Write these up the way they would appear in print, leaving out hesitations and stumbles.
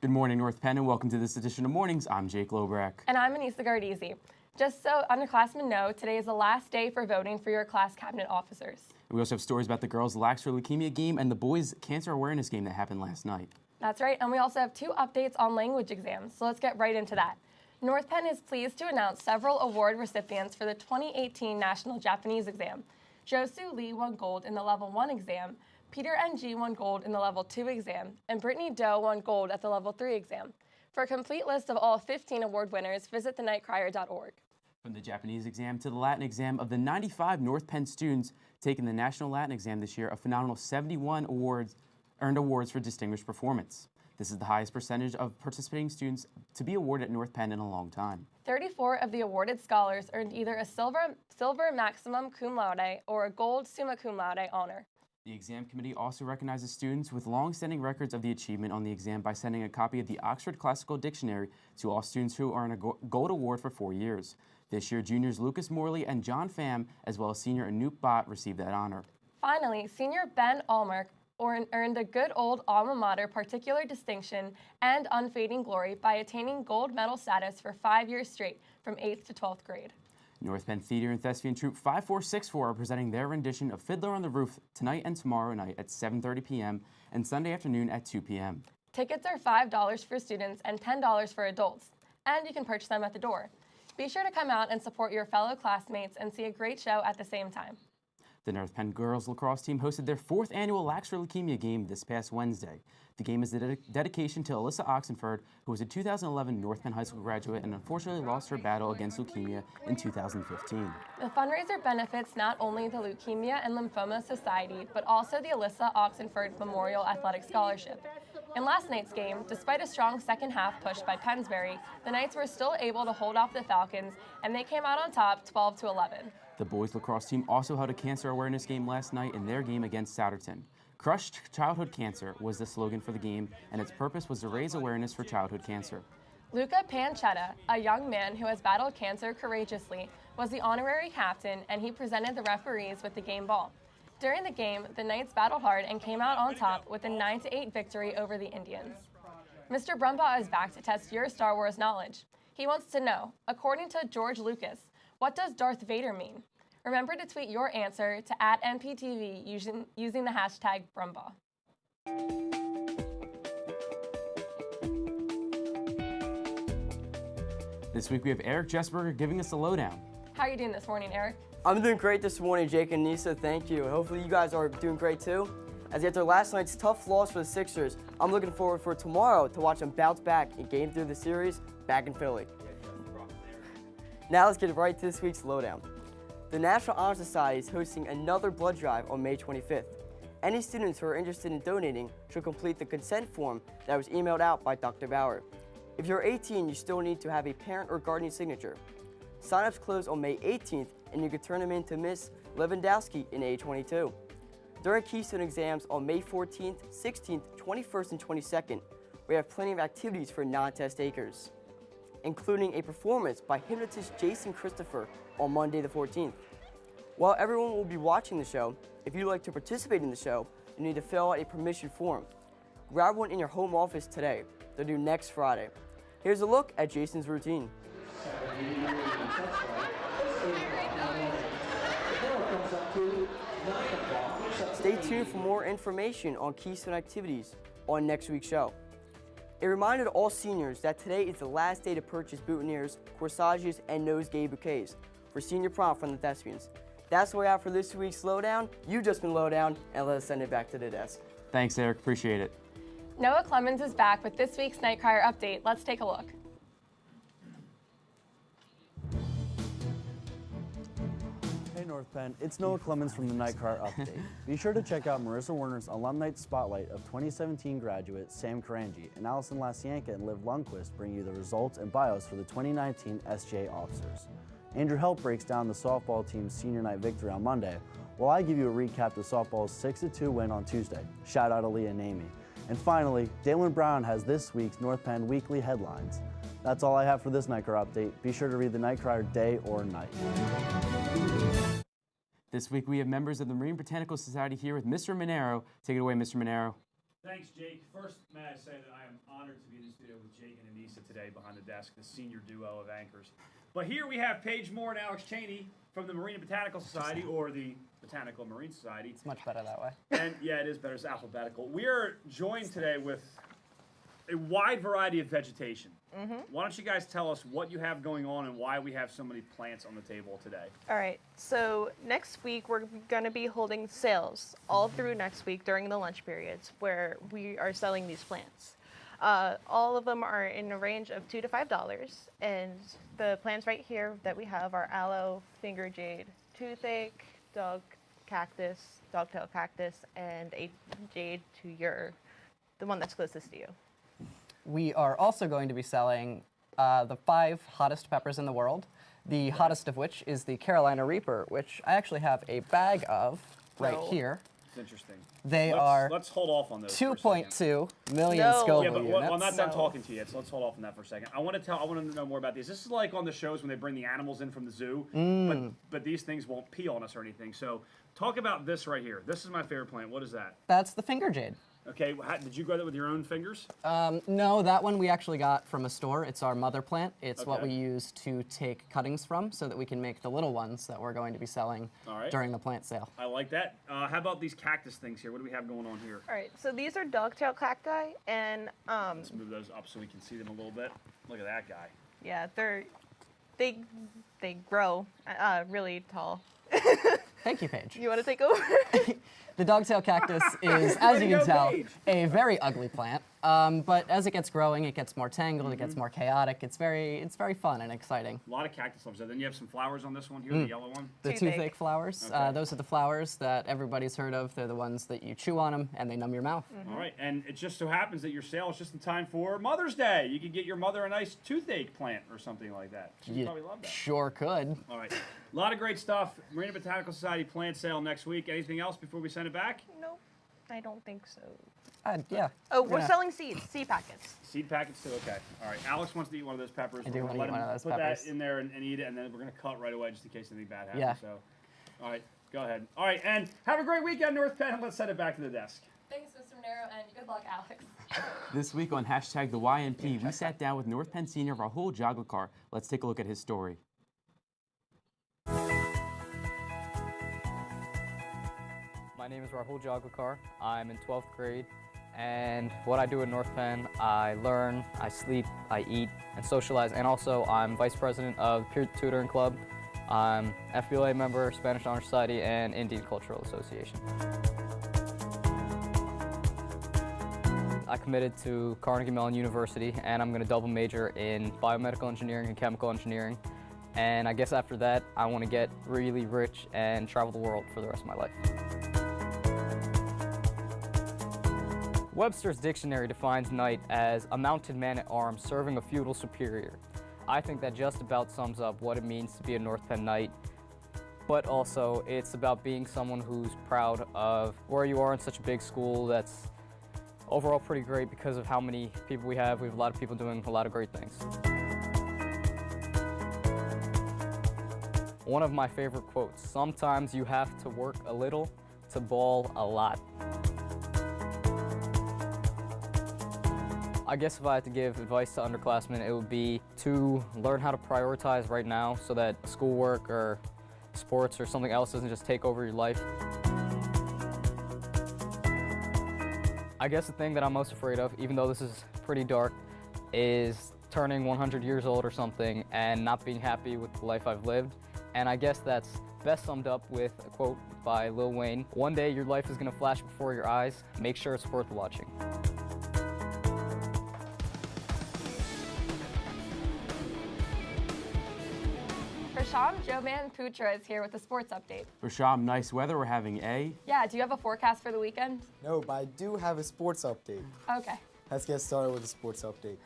Good morning, North Penn, and welcome to this edition of Mornings. I'm Jake Lobrecht. And I'm Anissa Gardisi. Just so underclassmen know, today is the last day for voting for your class cabinet officers. We also have stories about the girls' Lax for Leukemia game and the boys' cancer awareness game that happened last night. That's right, and we also have 2 updates on language exams, so let's get right into that. North Penn is pleased to announce several award recipients for the 2018 National Japanese Exam. Josu Lee won gold in the Level 1 exam, Peter Ng won gold in the Level 2 exam, and Brittany Doe won gold at the Level 3 exam. For a complete list of all 15 award winners, visit thenightcrier.org. From the Japanese exam to the Latin exam, of the 95 North Penn students taking the National Latin exam this year, a phenomenal 71 earned awards for distinguished performance. This is the highest percentage of participating students to be awarded at North Penn in a long time. 34 of the awarded scholars earned either a silver maximum cum laude or a gold summa cum laude honor. The exam committee also recognizes students with long-standing records of the achievement on the exam by sending a copy of the Oxford Classical Dictionary to all students who earn a gold award for 4 years. This year, juniors Lucas Morley and John Pham, as well as senior Anoop Bhatt, received that honor. Finally, senior Ben Allmark earned the good old alma mater particular distinction and unfading glory by attaining gold medal status for 5 years straight from 8th to 12th grade. North Penn Theater and Thespian Troupe 5464 are presenting their rendition of Fiddler on the Roof tonight and tomorrow night at 7:30 p.m. and Sunday afternoon at 2 p.m. Tickets are $5 for students and $10 for adults, and you can purchase them at the door. Be sure to come out and support your fellow classmates and see a great show at the same time. The North Penn girls lacrosse team hosted their 4th annual Lax for Leukemia game this past Wednesday. The game is a dedication to Alyssa Oxenford, who was a 2011 North Penn High School graduate and unfortunately lost her battle against leukemia in 2015. The fundraiser benefits not only the Leukemia and Lymphoma Society, but also the Alyssa Oxenford Memorial Athletic Scholarship. In last night's game, despite a strong second half push by Pennsbury, the Knights were still able to hold off the Falcons, and they came out on top 12-11. The boys lacrosse team also held a cancer awareness game last night in their game against Souderton. Crush Childhood Cancer was the slogan for the game, and its purpose was to raise awareness for childhood cancer. Luca Panchetta, a young man who has battled cancer courageously, was the honorary captain, and he presented the referees with the game ball. During the game, the Knights battled hard and came out on top with a 9-8 victory over the Indians. Mr. Brumbaugh is back to test your Star Wars knowledge. He wants to know, according to George Lucas, what does Darth Vader mean? Remember to tweet your answer to @NPTV using the hashtag Brumbaugh. This week we have Eric Jessberger giving us the lowdown. How are you doing this morning, Eric? I'm doing great this morning, Jake and Nisa. Thank you. Hopefully you guys are doing great too. As after last night's tough loss for the Sixers, I'm looking forward for tomorrow to watch them bounce back in Game 3 of the series back in Philly. Now let's get right to this week's lowdown. The National Honor Society is hosting another blood drive on May 25th. Any students who are interested in donating should complete the consent form that was emailed out by Dr. Bauer. If you're 18, you still need to have a parent or guardian signature. Sign-ups close on May 18th, and you can turn them in to Miss Lewandowski in A22. During Keystone exams on May 14th, 16th, 21st, and 22nd, we have plenty of activities for non-test takers, including a performance by hypnotist Jason Christopher on Monday the 14th. While everyone will be watching the show, if you'd like to participate in the show, you need to fill out a permission form. Grab one in your home office today. They're due next Friday. Here's a look at Jason's routine. Stay tuned for more information on Keystone activities on next week's show. A reminder to all seniors that today is the last day to purchase boutonnieres, corsages, and nosegay bouquets for senior prom from the Thespians. That's what we have for this week's Lowdown. You've just been Lowdown, and let us send it back to the desk. Thanks, Eric. Appreciate it. Noah Clemens is back with this week's Night Crier update. Let's take a look. Hey North Penn, it's Noah Clemens from the Night Crier Update. Be sure to check out Marissa Werner's Alumni Spotlight of 2017 graduate Sam Karanji and Allison Lasianka and Liv Lundquist bring you the results and bios for the 2019 SJ officers. Andrew Help breaks down the softball team's senior night victory on Monday, while I give you a recap of softball's 6-2 win on Tuesday. Shout out to Leah and Amy. And finally, Dalen Brown has this week's North Penn Weekly headlines. That's all I have for this Night Crier Update. Be sure to read the Night Crier day or night. This week we have members of the Marine Botanical Society here with Mr. Monero. Take it away, Mr. Monero. Thanks, Jake. First, may I say that I am honored to be in the studio with Jake and Anissa today behind the desk, the senior duo of anchors. But here we have Paige Moore and Alex Cheney from the Marine and Botanical Society, or the Botanical and Marine Society. It's much better that way. And yeah, it is better. It's alphabetical. We are joined today with a wide variety of vegetation. Why don't you guys tell us what you have going on and why we have so many plants on the table today? All right, so next week we're going to be holding sales all through next week during the lunch periods where we are selling these plants. All of them are in a range of $2 to $5, and the plants right here that we have are aloe, finger jade, toothache, dogtail cactus, and a jade to the one that's closest to you. We are also going to be selling the 5 hottest peppers in the world, the hottest of which is the Carolina Reaper, which I actually have a bag of right here. It's interesting. Let's hold off on those. 2.2 million No. Scoville Yeah, but units. I'm not done No. talking to you yet, so let's hold off on that for a second. I want to know more about these. This is like on the shows when they bring the animals in from the zoo, but these things won't pee on us or anything. So talk about this right here. This is my favorite plant. What is that? That's the finger jade. Okay, did you grow that with your own fingers? No, that one we actually got from a store. It's our mother plant. It's what Okay. we use to take cuttings from so that we can make the little ones that we're going to be selling All right. during the plant sale. I like that. How about these cactus things here? What do we have going on here? All right, so these are dogtail cacti, and Let's move those up so we can see them a little bit. Look at that guy. yeah, they grow really tall. Thank you, Paige. You want to take over? The dogtail cactus is, as Way you to can go, tell, Paige. a very ugly plant. But as it gets growing, it gets more tangled, it gets more chaotic. It's very fun and exciting. A lot of cactus lovers. Then you have some flowers on this one here, the yellow one. The Toothache. toothache flowers, Okay. those are the flowers that everybody's heard of. They're the ones that you chew on them and they numb your mouth. All right, and it just so happens that your sale is just in time for Mother's Day. You could get your mother a nice toothache plant or something like that. She'd You probably love that. sure could. All right, a lot of great stuff. Marine and Botanical Society plant sale next week. Anything else before we send it back? Nope, I don't think so. Yeah. Oh, we're gonna- selling seed packets. Seed packets too. Okay. All right. Alex wants to eat one of those peppers. I do We're wanna gonna eat let one him of those put peppers. that in there and eat it, and then we're gonna cut right away just in case anything bad happens. Yeah. So, all right, go ahead. All right, and have a great weekend, North Penn. Let's send it back to the desk. Thanks, Mr. Monero, and good luck, Alex. This week on hashtag the YNP, we sat down with North Penn senior Rahul Jaglekar. Let's take a look at his story. My name is Rahul Jaglekar. I'm in 12th grade, and what I do at North Penn, I learn, I sleep, I eat, and socialize, and also I'm vice president of the Peer Tutoring Club. I'm FBLA member, Spanish Honor Society, and Indian Cultural Association. I committed to Carnegie Mellon University, and I'm going to double major in biomedical engineering and chemical engineering. And I guess after that, I want to get really rich and travel the world for the rest of my life. Webster's dictionary defines knight as a mounted man at arms serving a feudal superior. I think that just about sums up what it means to be a North Penn knight, but also it's about being someone who's proud of where you are in such a big school that's overall pretty great because of how many people we have. We have a lot of people doing a lot of great things. One of my favorite quotes, sometimes you have to work a little to ball a lot. I guess if I had to give advice to underclassmen, it would be to learn how to prioritize right now so that schoolwork or sports or something else doesn't just take over your life. I guess the thing that I'm most afraid of, even though this is pretty dark, is turning 100 years old or something and not being happy with the life I've lived. And I guess that's best summed up with a quote by Lil Wayne. One day your life is gonna flash before your eyes. Make sure it's worth watching. Rasham Jovan Putra is here with a sports update. Rasham, nice weather. We're having a. Yeah, do you have a forecast for the weekend? No, but I do have a sports update. Okay. Let's get started with the sports update.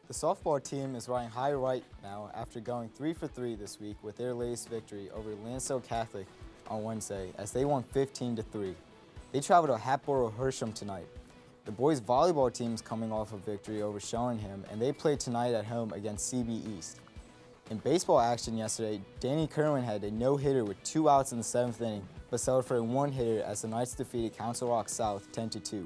The softball team is riding high right now after going 3 for 3 this week with their latest victory over Lansdale Catholic on Wednesday as they won 15-3. They traveled to Hatboro Hersham tonight. The boys volleyball team is coming off a victory over Sheringham and they play tonight at home against CB East. In baseball action yesterday, Danny Kerwin had a no-hitter with 2 outs in the 7th inning, but settled for a 1-hitter as the Knights defeated Council Rock South 10-2.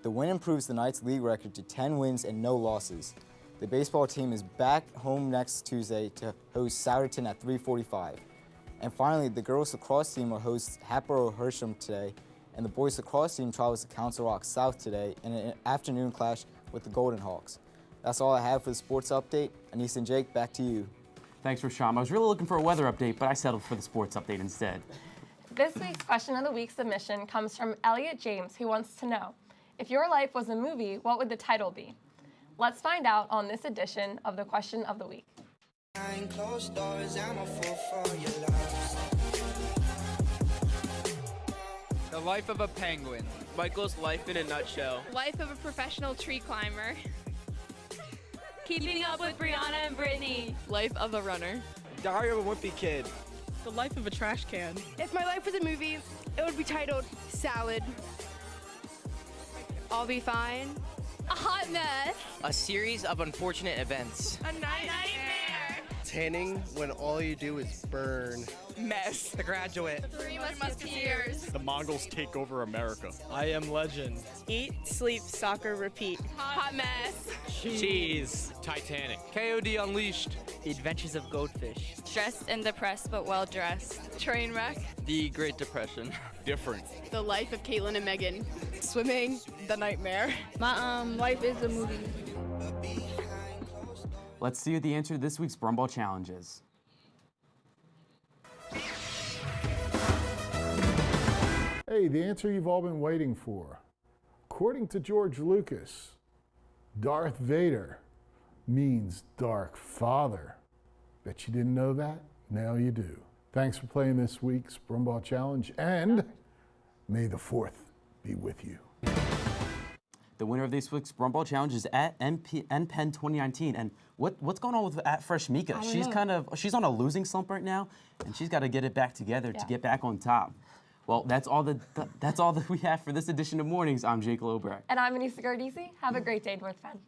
The win improves the Knights' league record to 10 wins and no losses. The baseball team is back home next Tuesday to host Souderton at 3:45. And finally, the girls lacrosse team will host Hatboro Hersham today, and the boys lacrosse team travels to Council Rock South today in an afternoon clash with the Golden Hawks. That's all I have for the sports update. Anissa and Jake, back to you. Thanks, Rasham. I was really looking for a weather update, but I settled for the sports update instead. This week's question of the week submission comes from Elliot James, who wants to know, if your life was a movie, what would the title be? Let's find out on this edition of the question of the week. Behind closed doors, I'm a fool for your love. The life of a penguin. Michael's life in a nutshell. Life of a professional tree climber. Keeping up with Brianna and Brittany. Life of a runner. Diary of a wimpy kid. The life of a trash can. If my life was a movie, it would be titled Salad. I'll be fine. A hot mess. A series of unfortunate events. A nightmare. Tanning when all you do is burn. Mess. The Graduate. Three Musketeers. The Mongols take over America. I Am Legend. Eat, sleep, soccer, repeat. Hot mess. Cheese. Titanic. KOD Unleashed. The Adventures of Goldfish. Stressed and depressed but well dressed. Trainwreck. The Great Depression. Different. The life of Caitlin and Megan. Swimming. The Nightmare. My life is a movie. Let's see what the answer to this week's Brumball Challenge is. Hey, the answer you've all been waiting for. According to George Lucas, Darth Vader means Dark Father. Bet you didn't know that? Now you do. Thanks for playing this week's Brumball Challenge, and may the 4th be with you. The winner of this week's Brumball Challenge is at NPen 2019. And what's going on with at Fresh Mika? She's on a losing slump right now, and she's got to get it back together to get back on top. Well, that's all that we have for this edition of Mornings. I'm Jake Lobrecht. And I'm Anissa Gardisi. Have a great day, North Penn.